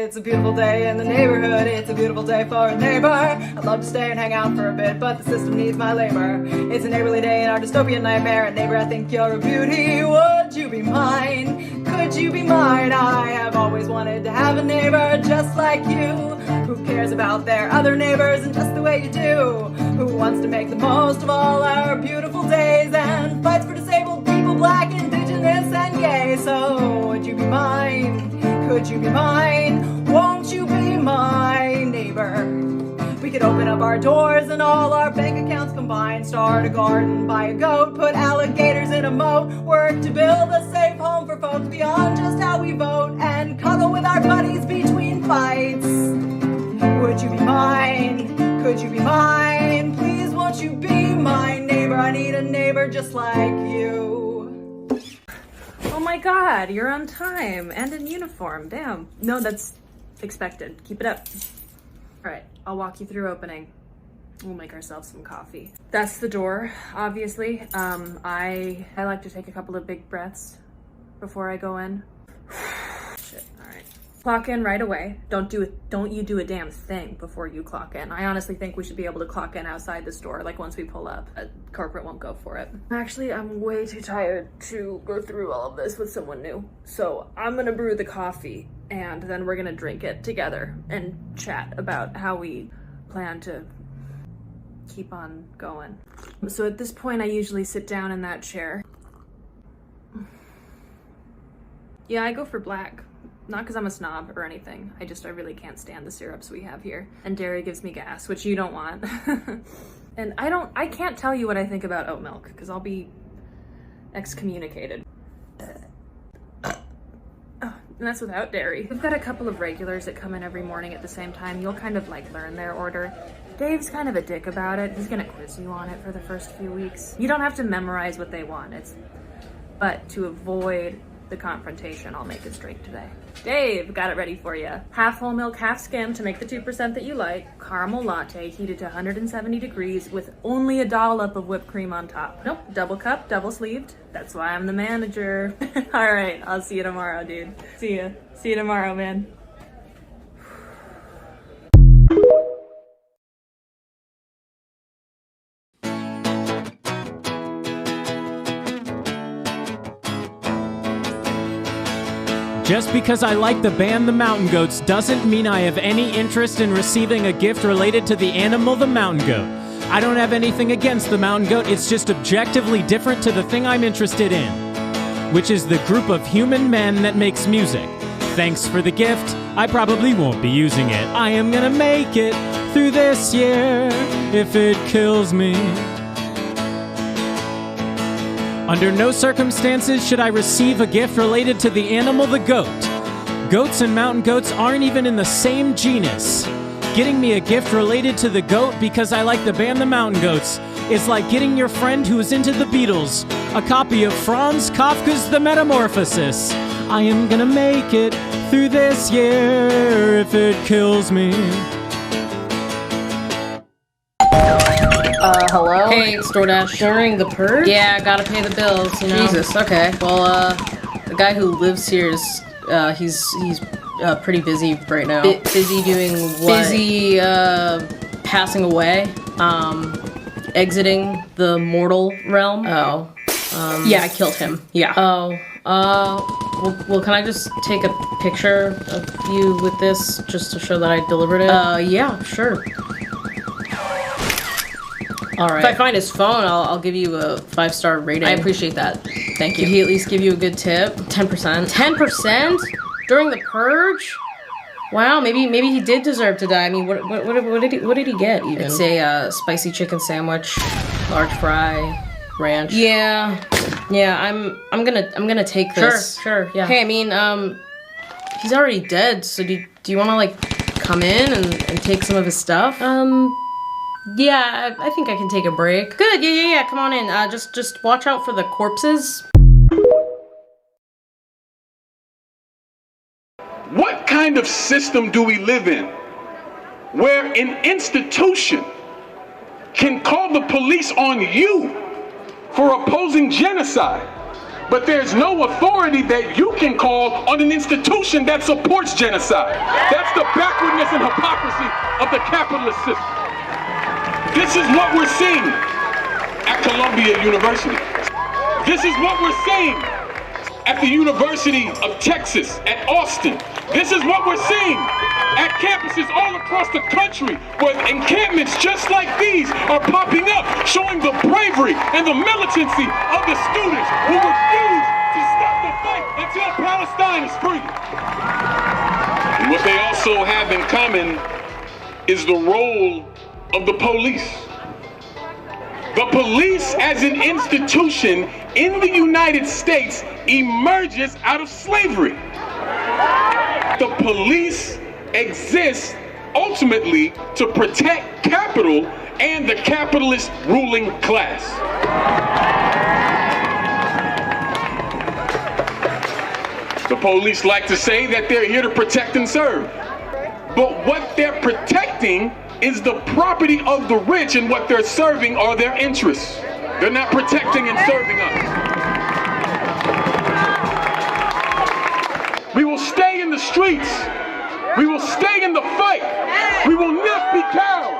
It's a beautiful day in the neighborhood. It's a beautiful day for a neighbor. I'd love to stay and hang out for a bit, but the system needs my labor. It's a neighborly day in our dystopian nightmare. And neighbor, I think you're a beauty. Would you be mine? Could you be mine? I have always wanted to have a neighbor just like you, who cares about their other neighbors in just the way you do, who wants to make the most of all our beautiful days and fights for disabled people, black, indigenous, and gay. So would you be mine? Could you be mine? Won't you be my neighbor? We could open up our doors and all our bank accounts combined, start a garden, buy a goat, put alligators in a moat, work to build a safe home for folks beyond just how we vote, and cuddle with our buddies between fights. Would you be mine? Could you be mine? Please won't you be my neighbor? I need a neighbor just like you. Oh my god, you're on time and in uniform. Damn. No, that's expected. Keep it up. Alright, I'll walk you through opening. We'll make ourselves some coffee. That's the door, obviously. I like to take a couple of big breaths before I go in. Shit, alright. Clock in right away. Don't you do a damn thing before you clock in. I honestly think we should be able to clock in outside the store, like once we pull up. Corporate won't go for it. Actually, I'm way too tired to go through all of this with someone new. So I'm gonna brew the coffee and then we're gonna drink it together and chat about how we plan to keep on going. So at this point, I usually sit down in that chair. Yeah, I go for black. Not because I'm a snob or anything. I really can't stand the syrups we have here. And dairy gives me gas, which you don't want. And I can't tell you what I think about oat milk, because I'll be excommunicated. Oh, and that's without dairy. We've got a couple of regulars that come in every morning at the same time. You'll kind of like learn their order. Dave's kind of a dick about it. He's gonna quiz you on it for the first few weeks. You don't have to memorize what they want. But to avoid the confrontation, I'll make his drink today. Dave, got it ready for you. Half whole milk, half skim to make the 2% that you like. Caramel latte heated to 170 degrees with only a dollop of whipped cream on top. Nope, double cup, double sleeved. That's why I'm the manager. All right, I'll see you tomorrow, dude. See ya. See you tomorrow, man. Just because I like the band The Mountain Goats doesn't mean I have any interest in receiving a gift related to the animal the mountain goat. I don't have anything against the mountain goat, it's just objectively different to the thing I'm interested in, which is the group of human men that makes music. Thanks for the gift, I probably won't be using it. I am gonna make it through this year if it kills me. Under no circumstances should I receive a gift related to the animal the goat. Goats and mountain goats aren't even in the same genus. Getting me a gift related to the goat because I like the band The Mountain Goats is like getting your friend who is into the Beatles a copy of Franz Kafka's The Metamorphosis. I am gonna make it through this year if it kills me. Hello? Hey, it's DoorDash. During the purge? Yeah, I gotta pay the bills, you know? Jesus, okay. Well, the guy who lives here is, he's pretty busy right now. Busy doing what? Busy, passing away, exiting the mortal realm. Oh. Yeah, I killed him. Yeah. Oh. Well, can I just take a picture of you with this, just to show that I delivered it? Yeah, sure. Alright. If I find his phone, I'll give you a 5-star rating. I appreciate that. Thank you. Did he at least give you a good tip? 10%. 10%? During the purge? Wow, maybe he did deserve to die. I mean, what did he get even? It's a spicy chicken sandwich, large fry, ranch. Yeah, I'm gonna take this. Sure, yeah. Hey, I mean, he's already dead, so do you want to like come in and take some of his stuff? Yeah, I think I can take a break. Good. Yeah. Come on in. Just watch out for the corpses. What kind of system do we live in where an institution can call the police on you for opposing genocide? But there's no authority that you can call on an institution that supports genocide. That's the backwardness and hypocrisy of the capitalist system. This is what we're seeing at Columbia University. This is what we're seeing at the University of Texas, at Austin. This is what we're seeing at campuses all across the country, where encampments just like these are popping up, showing the bravery and the militancy of the students who refuse to stop the fight until Palestine is free. And what they also have in common is the role of the police. The police as an institution in the United States emerges out of slavery. The police exists ultimately to protect capital and the capitalist ruling class. The police like to say that they're here to protect and serve. But what they're protecting is the property of the rich, and what they're serving are their interests. They're not protecting and serving us. We will stay in the streets. We will stay in the fight. We will not be cowed.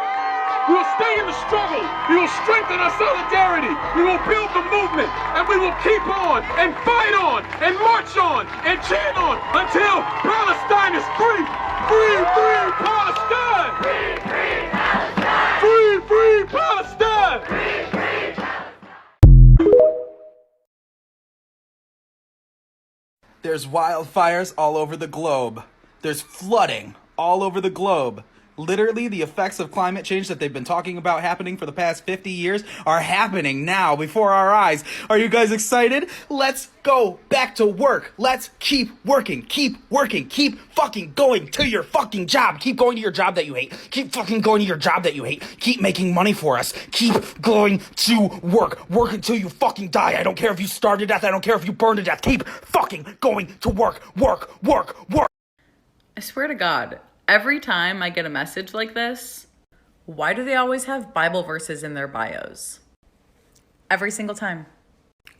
We will stay in the struggle. We will strengthen our solidarity. We will build the movement, and we will keep on and fight on and march on and chant on until Palestine is free. Free, free Palestine! Free, free Palestine! Free, free Palestine! Free, free Palestine! There's wildfires all over the globe. There's flooding all over the globe. Literally, the effects of climate change that they've been talking about happening for the past 50 years are happening now before our eyes. Are you guys excited? Let's go back to work. Let's keep working. Keep working. Keep fucking going to your fucking job. Keep going to your job that you hate. Keep fucking going to your job that you hate. Keep making money for us. Keep going to work. Work until you fucking die. I don't care if you starve to death. I don't care if you burn to death. Keep fucking going to work. Work, work, work. I swear to God, every time I get a message like this, why do they always have Bible verses in their bios? Every single time,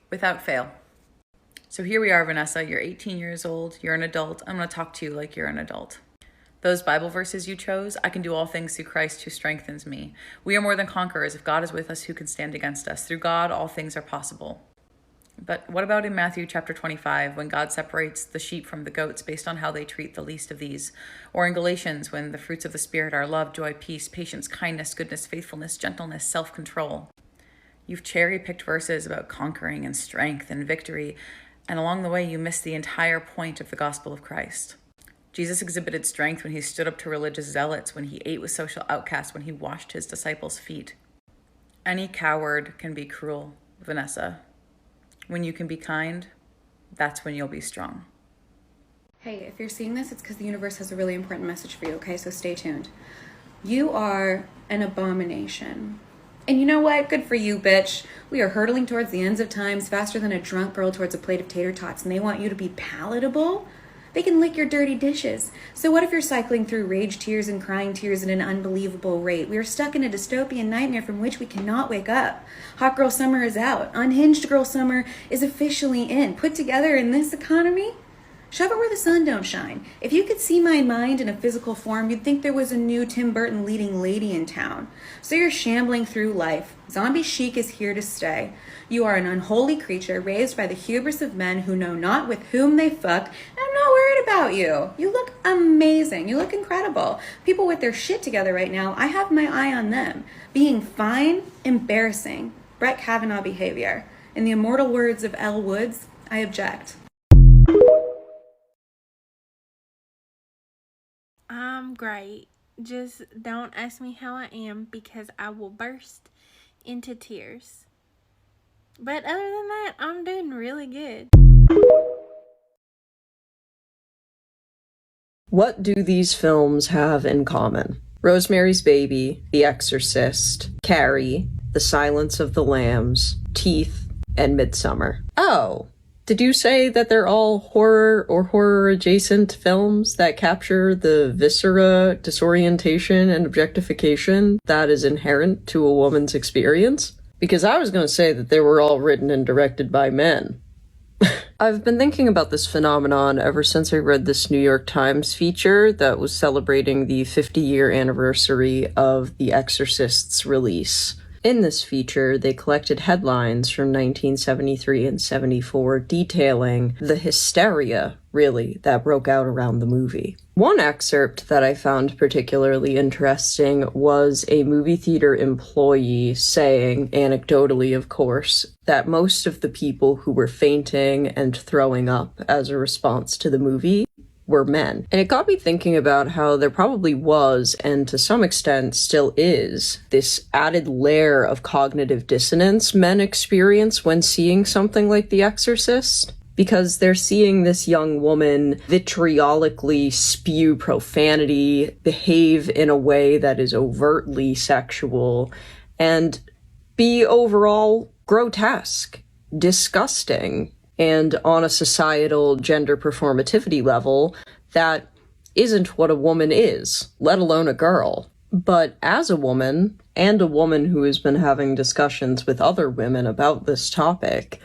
without fail. So here we are, Vanessa, you're 18 years old, you're an adult. I'm going to talk to you like you're an adult. Those Bible verses you chose, I can do all things through Christ who strengthens me. We are more than conquerors. If God is with us, who can stand against us? Through God, all things are possible. But what about in Matthew chapter 25, when God separates the sheep from the goats based on how they treat the least of these? Or in Galatians, when the fruits of the Spirit are love, joy, peace, patience, kindness, goodness, faithfulness, gentleness, self-control. You've cherry-picked verses about conquering and strength and victory, and along the way you miss the entire point of the gospel of Christ. Jesus exhibited strength when he stood up to religious zealots, when he ate with social outcasts, when he washed his disciples' feet. Any coward can be cruel, Vanessa. When you can be kind, that's when you'll be strong. Hey, if you're seeing this, it's because the universe has a really important message for you, okay? So stay tuned. You are an abomination. And you know what? Good for you, bitch. We are hurtling towards the ends of times faster than a drunk girl towards a plate of tater tots, and they want you to be palatable? They can lick your dirty dishes. So what if you're cycling through rage tears and crying tears at an unbelievable rate? We are stuck in a dystopian nightmare from which we cannot wake up. Hot girl summer is out. Unhinged girl summer is officially in. Put together in this economy? Shove it where the sun don't shine. If you could see my mind in a physical form, you'd think there was a new Tim Burton leading lady in town. So you're shambling through life. Zombie chic is here to stay. You are an unholy creature raised by the hubris of men who know not with whom they fuck. And I'm not worried about you. You look amazing. You look incredible. People with their shit together right now, I have my eye on them. Being fine, embarrassing. Brett Kavanaugh behavior. In the immortal words of Elle Woods, I object. I'm great. Just don't ask me how I am because I will burst into tears. But other than that, I'm doing really good. What do these films have in common? Rosemary's Baby, The Exorcist, Carrie, The Silence of the Lambs, Teeth, and Midsommar. Oh, did you say that they're all horror or horror-adjacent films that capture the viscera, disorientation, and objectification that is inherent to a woman's experience? Because I was going to say that they were all written and directed by men. I've been thinking about this phenomenon ever since I read this New York Times feature that was celebrating the 50-year anniversary of The Exorcist's release. In this feature, they collected headlines from 1973 and 74 detailing the hysteria, really, that broke out around the movie. One excerpt that I found particularly interesting was a movie theater employee saying, anecdotally of course, that most of the people who were fainting and throwing up as a response to the movie were men. And it got me thinking about how there probably was, and to some extent still is, this added layer of cognitive dissonance men experience when seeing something like The Exorcist. Because they're seeing this young woman vitriolically spew profanity, behave in a way that is overtly sexual, and be overall grotesque, disgusting, and on a societal gender performativity level, that isn't what a woman is, let alone a girl. But as a woman, and a woman who has been having discussions with other women about this topic,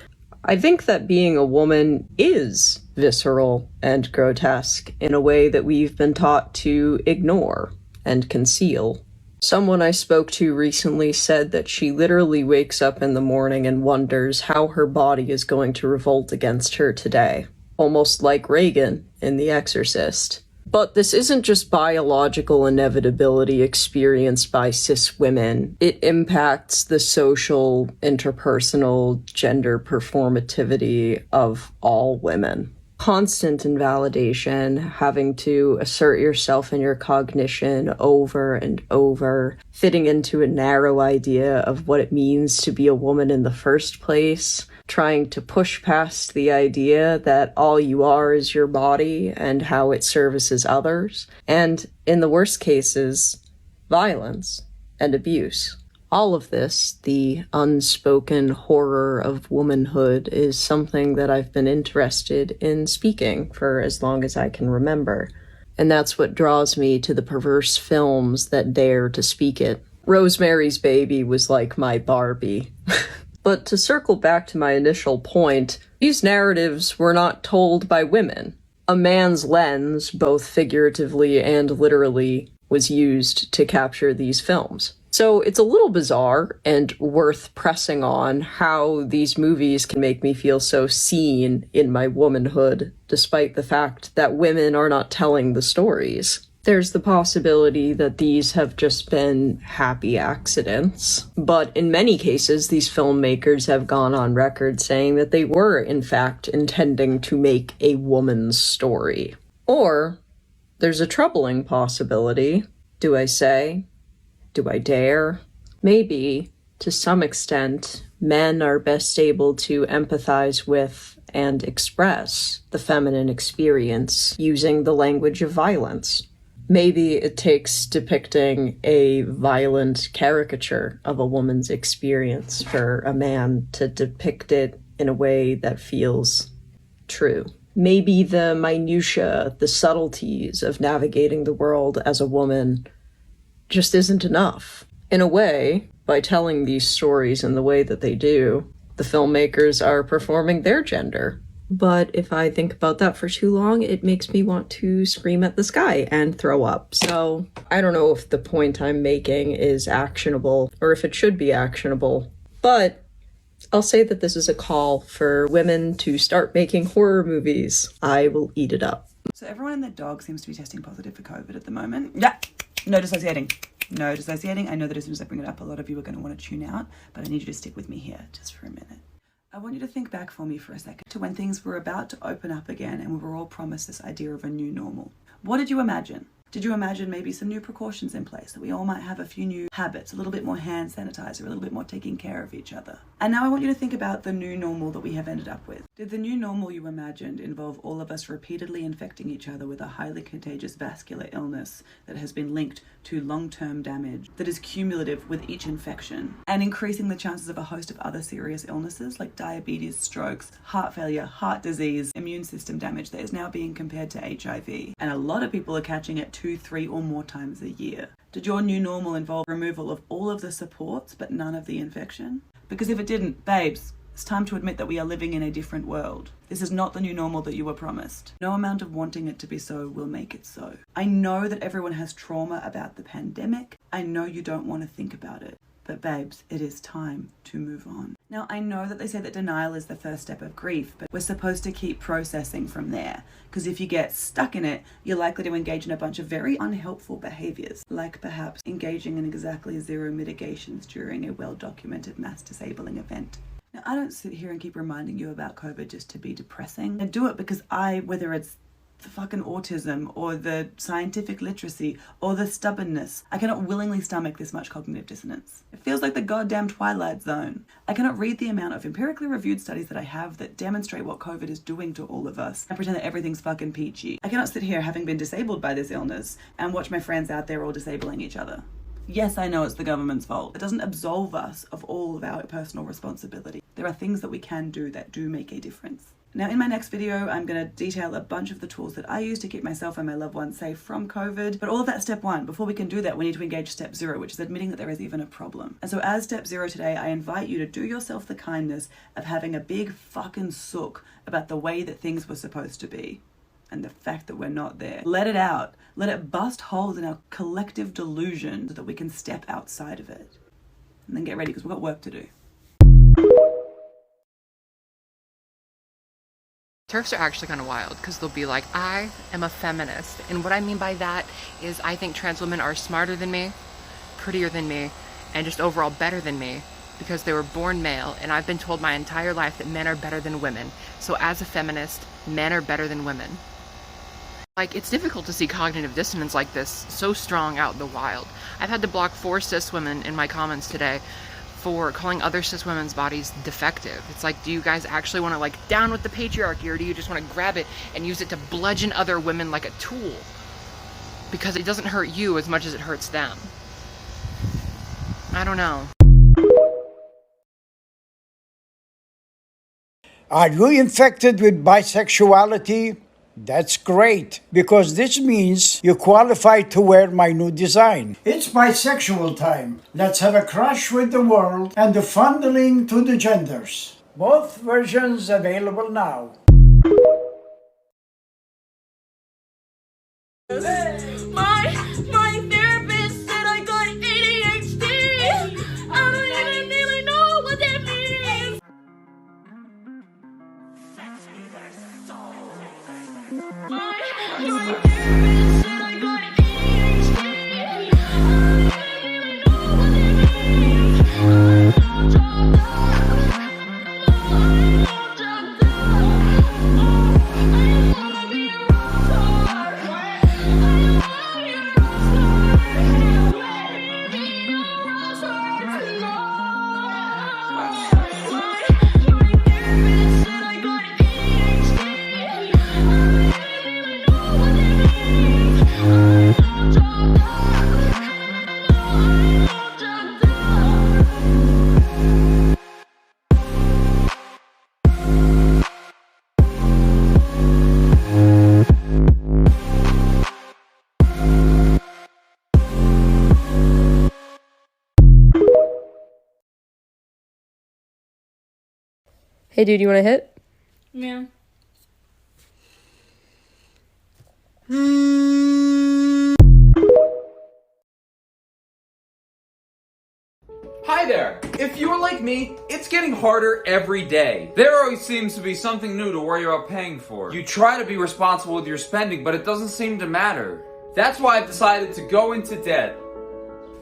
I think that being a woman is visceral and grotesque in a way that we've been taught to ignore and conceal. Someone I spoke to recently said that she literally wakes up in the morning and wonders how her body is going to revolt against her today, almost like Regan in The Exorcist. But this isn't just biological inevitability experienced by cis women. It impacts the social, interpersonal, gender performativity of all women. Constant invalidation, having to assert yourself and your cognition over and over, fitting into a narrow idea of what it means to be a woman in the first place, trying to push past the idea that all you are is your body and how it services others, and, in the worst cases, violence and abuse. All of this, the unspoken horror of womanhood, is something that I've been interested in speaking for as long as I can remember. And that's what draws me to the perverse films that dare to speak it. Rosemary's Baby was like my Barbie. But to circle back to my initial point, these narratives were not told by women. A man's lens, both figuratively and literally, was used to capture these films. So it's a little bizarre and worth pressing on how these movies can make me feel so seen in my womanhood, despite the fact that women are not telling the stories. There's the possibility that these have just been happy accidents, but in many cases, these filmmakers have gone on record saying that they were, in fact, intending to make a woman's story. Or, there's a troubling possibility, do I say? Do I dare? Maybe, to some extent, men are best able to empathize with and express the feminine experience using the language of violence. Maybe it takes depicting a violent caricature of a woman's experience for a man to depict it in a way that feels true. Maybe the minutiae, the subtleties of navigating the world as a woman just isn't enough. In a way, by telling these stories in the way that they do, the filmmakers are performing their gender. But if I think about that for too long, it makes me want to scream at the sky and throw up. So I don't know if the point I'm making is actionable or if it should be actionable, but I'll say that this is a call for women to start making horror movies. I will eat it up. So everyone and their dog seems to be testing positive for COVID at the moment. Yeah, no dissociating. No dissociating. I know that as soon as I bring it up, a lot of you are going to want to tune out, but I need you to stick with me here just for a minute. I want you to think back for me for a second to when things were about to open up again and we were all promised this idea of a new normal. What did you imagine? Did you imagine maybe some new precautions in place, that we all might have a few new habits, a little bit more hand sanitizer, a little bit more taking care of each other? And now I want you to think about the new normal that we have ended up with. Did the new normal you imagined involve all of us repeatedly infecting each other with a highly contagious vascular illness that has been linked to long-term damage that is cumulative with each infection, and increasing the chances of a host of other serious illnesses like diabetes, strokes, heart failure, heart disease, immune system damage that is now being compared to HIV? And a lot of people are catching it 2, 3 or more times a year. Did your new normal involve removal of all of the supports but none of the infection? Because if it didn't, babes, It's time to admit that we are living in a different world. This is not the new normal that you were promised. No amount of wanting it to be so will make it so. I know that everyone has trauma about the pandemic. I know you don't want to think about it. But babes, it is time to move on. Now, I know that they say that denial is the first step of grief, but we're supposed to keep processing from there. Because if you get stuck in it, you're likely to engage in a bunch of very unhelpful behaviors, like perhaps engaging in exactly 0 mitigations during a well-documented mass disabling event. Now, I don't sit here and keep reminding you about COVID just to be depressing. I do it because whether it's the fucking autism or the scientific literacy or the stubbornness, I cannot willingly stomach this much cognitive dissonance. It feels like the goddamn Twilight Zone. I cannot read the amount of empirically reviewed studies that I have that demonstrate what COVID is doing to all of us and pretend that everything's fucking peachy. I cannot sit here having been disabled by this illness and watch my friends out there all disabling each other. Yes, I know it's the government's fault. It doesn't absolve us of all of our personal responsibility. There are things that we can do that do make a difference. Now, in my next video, I'm going to detail a bunch of the tools that I use to keep myself and my loved ones safe from COVID. But all of that's step 1. Before we can do that, we need to engage step 0, which is admitting that there is even a problem. And so as step 0 today, I invite you to do yourself the kindness of having a big fucking sook about the way that things were supposed to be. And the fact that we're not there. Let it out. Let it bust holes in our collective delusion so that we can step outside of it. And then get ready, because we've got work to do. TERFs are actually kind of wild because they'll be like, I am a feminist. And what I mean by that is I think trans women are smarter than me, prettier than me, and just overall better than me because they were born male. And I've been told my entire life that men are better than women. So as a feminist, men are better than women. Like, it's difficult to see cognitive dissonance like this so strong out in the wild. I've had to block 4 cis women in my comments today for calling other cis women's bodies defective. It's like, do you guys actually want to like down with the patriarchy, or do you just want to grab it and use it to bludgeon other women like a tool? Because it doesn't hurt you as much as it hurts them. I don't know. Are you infected with bisexuality? That's great, because this means you qualify to wear my new design. It's bisexual time. Let's have a crush with the world and the fondling to the genders. Both versions available now. My therapist said I got ADHD. I don't even really know what that means. My therapist said I got ADHD. I don't even know what that means. Hey dude, you wanna hit? Yeah. Hi there! If you're like me, it's getting harder every day. There always seems to be something new to worry about paying for. You try to be responsible with your spending, but it doesn't seem to matter. That's why I've decided to go into debt.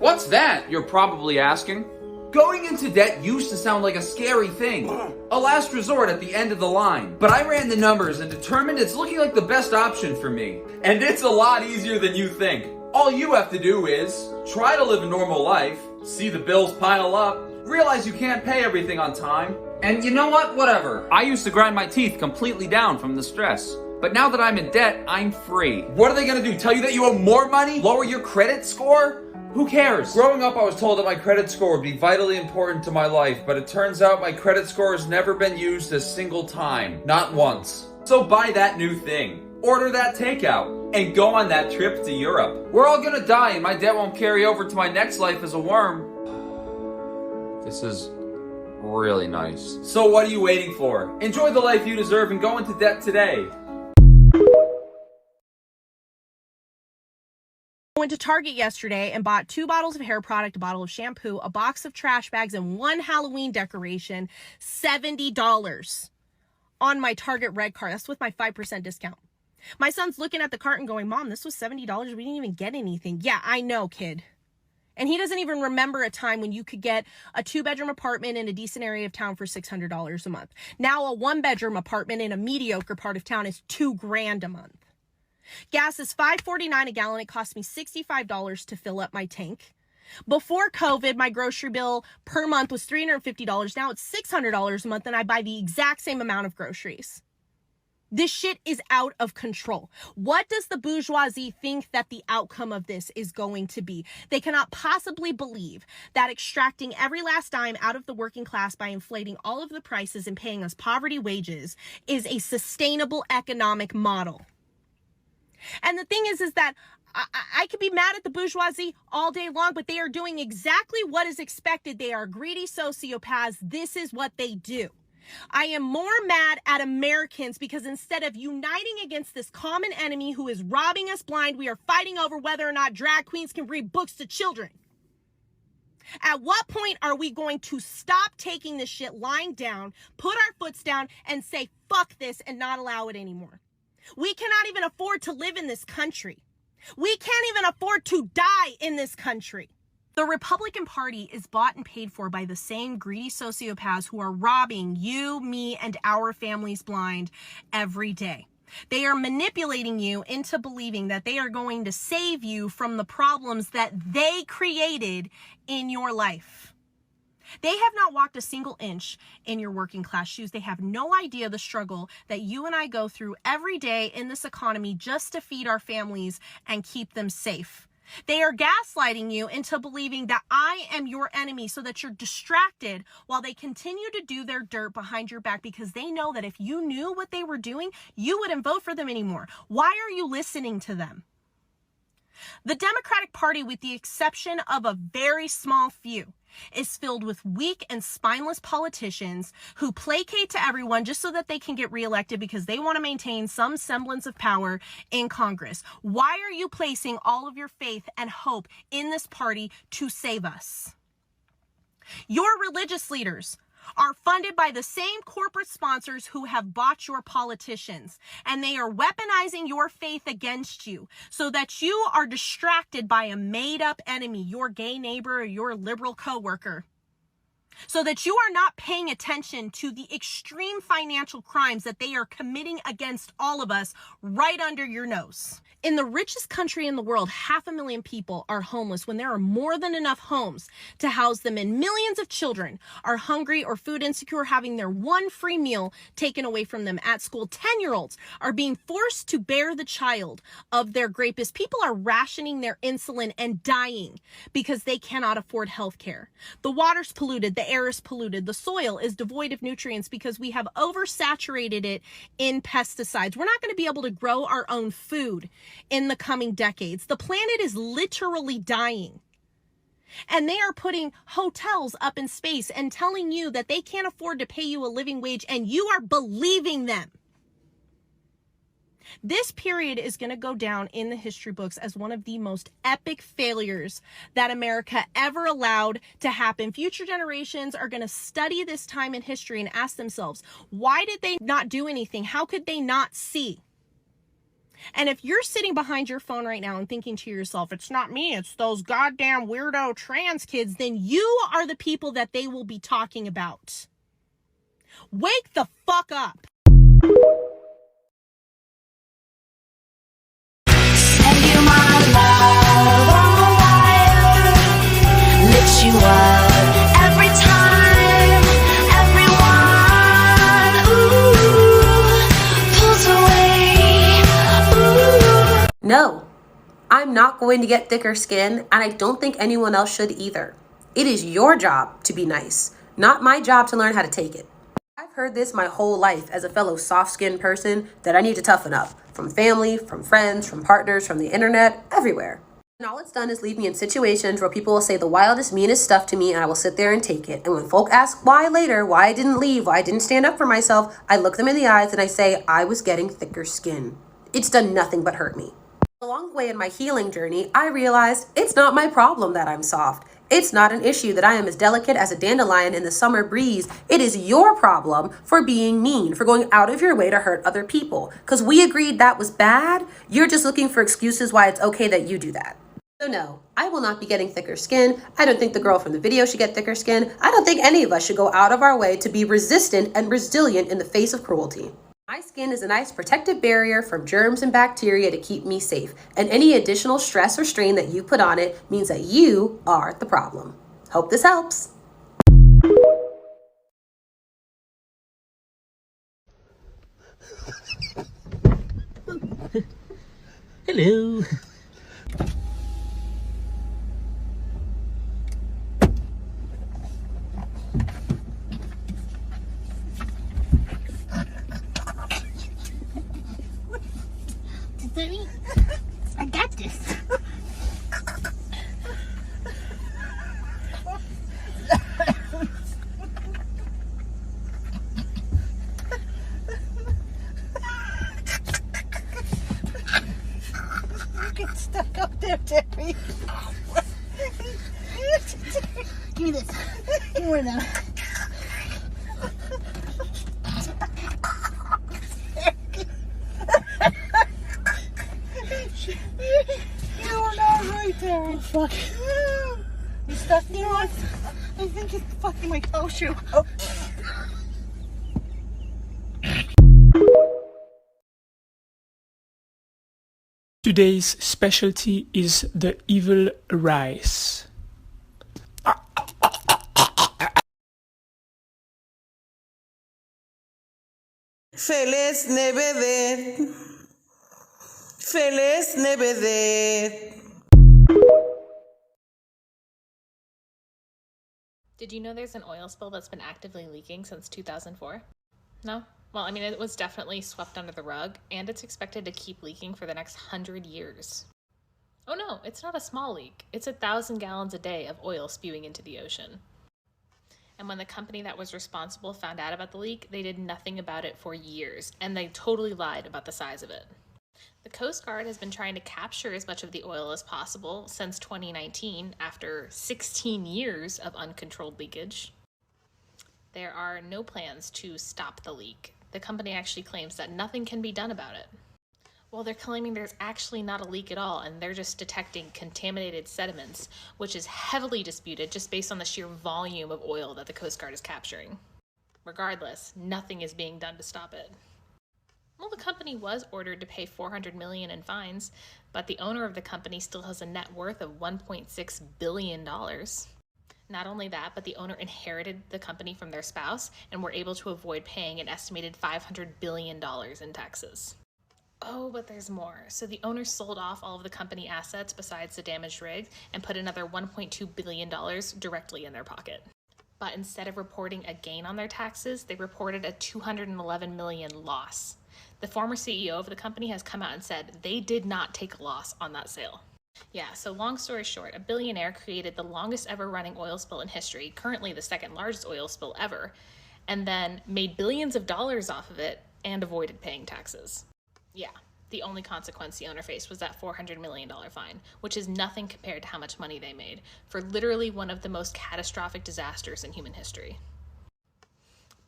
What's that, you're probably asking? Going into debt used to sound like a scary thing, a last resort at the end of the line. But I ran the numbers and determined it's looking like the best option for me. And it's a lot easier than you think. All you have to do is try to live a normal life, see the bills pile up, realize you can't pay everything on time, and you know what? Whatever. I used to grind my teeth completely down from the stress. But now that I'm in debt, I'm free. What are they gonna do? Tell you that you owe more money? Lower your credit score? Who cares? Growing up, I was told that my credit score would be vitally important to my life, but it turns out my credit score has never been used a single time. Not once. So buy that new thing. Order that takeout. And go on that trip to Europe. We're all gonna die and my debt won't carry over to my next life as a worm. This is really nice. So what are you waiting for? Enjoy the life you deserve and go into debt today. I went to Target yesterday and bought 2 bottles of hair product, a bottle of shampoo, a box of trash bags, and 1 Halloween decoration. $70 on my Target Red card. That's with my 5% discount. My son's looking at the cart and going, Mom, this was $70. We didn't even get anything. Yeah, I know, kid. And he doesn't even remember a time when you could get a 2-bedroom apartment in a decent area of town for $600 a month. Now a 1-bedroom apartment in a mediocre part of town is $2,000 a month. Gas is $5.49 a gallon. It cost me $65 to fill up my tank. Before COVID, my grocery bill per month was $350. Now it's $600 a month, and I buy the exact same amount of groceries. This shit is out of control. What does the bourgeoisie think that the outcome of this is going to be? They cannot possibly believe that extracting every last dime out of the working class by inflating all of the prices and paying us poverty wages is a sustainable economic model. And the thing is that I could be mad at the bourgeoisie all day long, but they are doing exactly what is expected. They are greedy sociopaths. This is what they do. I am more mad at Americans because instead of uniting against this common enemy who is robbing us blind, we are fighting over whether or not drag queens can read books to children. At what point are we going to stop taking this shit lying down, put our foots down, and say, fuck this, and not allow it anymore? We cannot even afford to live in this country. We can't even afford to die in this country. The Republican Party is bought and paid for by the same greedy sociopaths who are robbing you, me, and our families blind every day. They are manipulating you into believing that they are going to save you from the problems that they created in your life. They have not walked a single inch in your working class shoes. They have no idea the struggle that you and I go through every day in this economy just to feed our families and keep them safe. They are gaslighting you into believing that I am your enemy so that you're distracted while they continue to do their dirt behind your back because they know that if you knew what they were doing, you wouldn't vote for them anymore. Why are you listening to them? The Democratic Party, with the exception of a very small few, is filled with weak and spineless politicians who placate to everyone just so that they can get reelected because they want to maintain some semblance of power in Congress. Why are you placing all of your faith and hope in this party to save us? Your religious leaders are funded by the same corporate sponsors who have bought your politicians, and they are weaponizing your faith against you so that you are distracted by a made-up enemy, your gay neighbor or your liberal coworker, so that you are not paying attention to the extreme financial crimes that they are committing against all of us right under your nose. In the richest country in the world, 500,000 people are homeless when there are more than enough homes to house them, and millions of children are hungry or food insecure, having their one free meal taken away from them at school. 10-year-olds are being forced to bear the child of their rapist. People are rationing their insulin and dying because they cannot afford health care. The water's polluted, the air is polluted, the soil is devoid of nutrients because we have oversaturated it in pesticides. We're not going to be able to grow our own food in the coming decades. The planet is literally dying. And they are putting hotels up in space and telling you that they can't afford to pay you a living wage, and you are believing them. This period is going to go down in the history books as one of the most epic failures that America ever allowed to happen. Future generations are going to study this time in history and ask themselves, why did they not do anything? How could they not see? And if you're sitting behind your phone right now and thinking to yourself, it's not me, it's those goddamn weirdo trans kids, then you are the people that they will be talking about. Wake the fuck up. Lift you up every time, everyone, pulls away, No, I'm not going to get thicker skin, and I don't think anyone else should either. It is your job to be nice, not my job to learn how to take it. I've heard this my whole life as a fellow soft-skinned person that I need to toughen up. From family, from friends, from partners, from the internet, everywhere. And all it's done is leave me in situations where people will say the wildest, meanest stuff to me, and I will sit there and take it. And when folk ask why later, why I didn't leave, why I didn't stand up for myself, I look them in the eyes and I say, I was getting thicker skin. It's done nothing but hurt me. Along the way in my healing journey, I realized it's not my problem that I'm soft. It's not an issue that I am as delicate as a dandelion in the summer breeze. It is your problem for being mean, for going out of your way to hurt other people. Because we agreed that was bad. You're just looking for excuses why it's okay that you do that. So no, I will not be getting thicker skin. I don't think the girl from the video should get thicker skin. I don't think any of us should go out of our way to be resistant and resilient in the face of cruelty. My skin is a nice protective barrier from germs and bacteria to keep me safe. And any additional stress or strain that you put on it means that you are the problem. Hope this helps. Hello. I got this. You get stuck up there, Terry. Give me this. Give me one of them. You are not right there. Oh, fuck. You stuck me on? I think it's fucking my toe shoe. Oh. Today's specialty is the evil rice. Feliz Navidad. Feliz Navidad. Did you know there's an oil spill that's been actively leaking since 2004? No? Well, I mean, it was definitely swept under the rug, and it's expected to keep leaking for the next 100 years. Oh no, it's not a small leak. It's 1,000 gallons a day of oil spewing into the ocean. And when the company that was responsible found out about the leak, they did nothing about it for years, and they totally lied about the size of it. The Coast Guard has been trying to capture as much of the oil as possible since 2019, after 16 years of uncontrolled leakage. There are no plans to stop the leak. The company actually claims that nothing can be done about it. Well, they're claiming there's actually not a leak at all, and they're just detecting contaminated sediments, which is heavily disputed just based on the sheer volume of oil that the Coast Guard is capturing. Regardless, nothing is being done to stop it. Well, the company was ordered to pay $400 million in fines, but the owner of the company still has a net worth of $1.6 billion. Not only that, but the owner inherited the company from their spouse and were able to avoid paying an estimated $500 billion in taxes. Oh, but there's more. So the owner sold off all of the company assets besides the damaged rig and put another $1.2 billion directly in their pocket. But instead of reporting a gain on their taxes, they reported a $211 million loss. The former CEO of the company has come out and said they did not take a loss on that sale. Yeah, so long story short, a billionaire created the longest ever running oil spill in history, currently the second largest oil spill ever, and then made billions of dollars off of it and avoided paying taxes. Yeah, the only consequence the owner faced was that $400 million fine, which is nothing compared to how much money they made for literally one of the most catastrophic disasters in human history.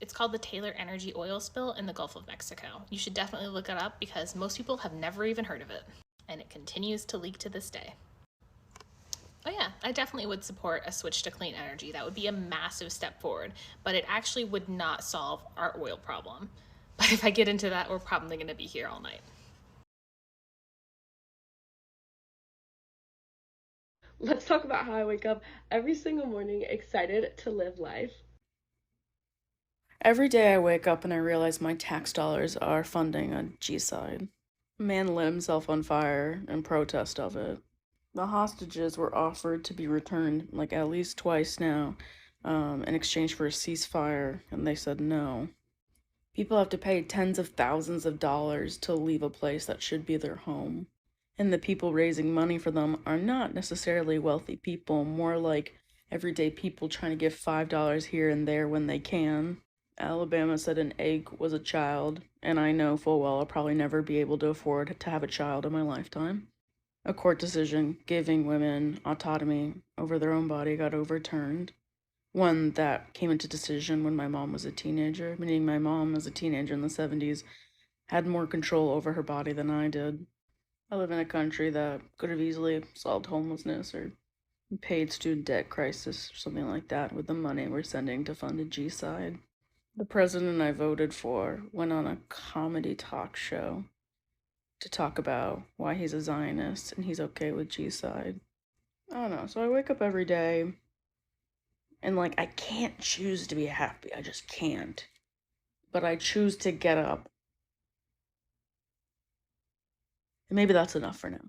It's called the Taylor Energy oil spill in the Gulf of Mexico. You should definitely look it up because most people have never even heard of it, and it continues to leak to this day. Oh yeah, I definitely would support a switch to clean energy. That would be a massive step forward, but it actually would not solve our oil problem. But if I get into that, we're probably going to be here all night. Let's talk about how I wake up every single morning excited to live life. Every day I wake up and I realize my tax dollars are funding a G-side. A man lit himself on fire in protest of it. The hostages were offered to be returned like at least twice now in exchange for a ceasefire, and they said no. People have to pay tens of thousands of dollars to leave a place that should be their home. And the people raising money for them are not necessarily wealthy people, more like everyday people trying to give $5 here and there when they can. Alabama said an egg was a child, and I know full well I'll probably never be able to afford to have a child in my lifetime. A court decision giving women autonomy over their own body got overturned. One that came into decision when my mom was a teenager, meaning my mom as a teenager in the 70s had more control over her body than I did. I live in a country that could have easily solved homelessness or paid student debt crisis or something like that with the money we're sending to fund a G-side. The president I voted for went on a comedy talk show to talk about why he's a Zionist and he's okay with G-side. I don't know, so I wake up every day and like I can't choose to be happy, I just can't. But I choose to get up. And maybe that's enough for now.